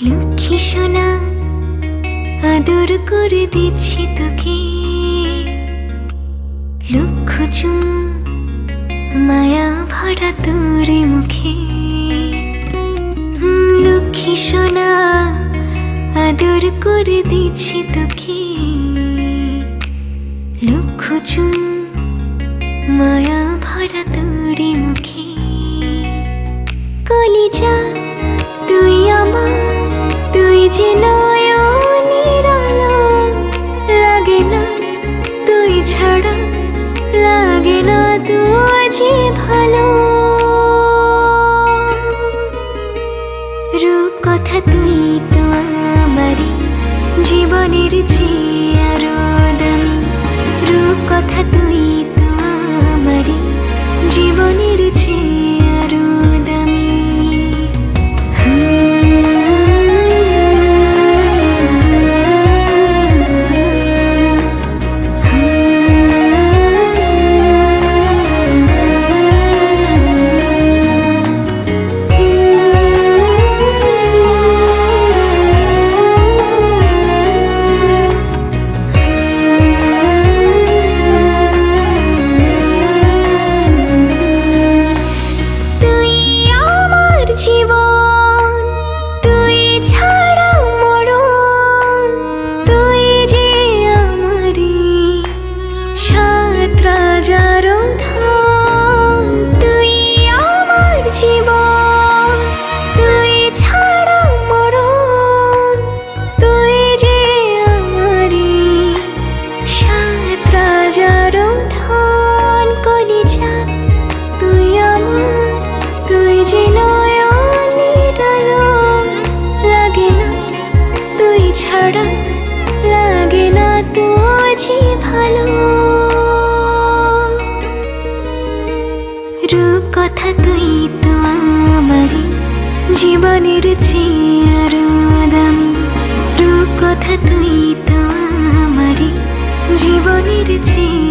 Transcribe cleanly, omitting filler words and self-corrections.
লক্ষ্মী সোনা আদর করে দিচ্ছি তোকে, লক্ষ চুম মায়া ভরা তোর মুখে। লক্ষ্মী সোনা আদর করে দিচ্ছি তোকে, লক্ষ চুম মায়া ভরা তোর মুখে। কলিজা তুই আমার, তুই যে নয়নের আলো, লাগে না তুই ছাড়া, লাগে না তুই যে ভালো। রূপ কথা তুই তো আমারই জীবনের চেয়ে আরো দামি, রূপ কথা তুই তো আমারই জীবনের চেয়ে আরো দামি। জীবন তুই ছাড়া মরণ, তুই যে আমারি সাত রাজার ধন। তুই আমার জীবন তুই ছাড়া মরণ, তুই যে আমারি সাত রাজার ধন। কলিজা তুই আমার, তুই যে ছাড়া, লাগে না তুই যে ভালো। রূপ কথা তুই তো আমারই জীবনের চেয়ে আরো দামি, রূপ কথা তুই তো আমারই জীবনের চেয়ে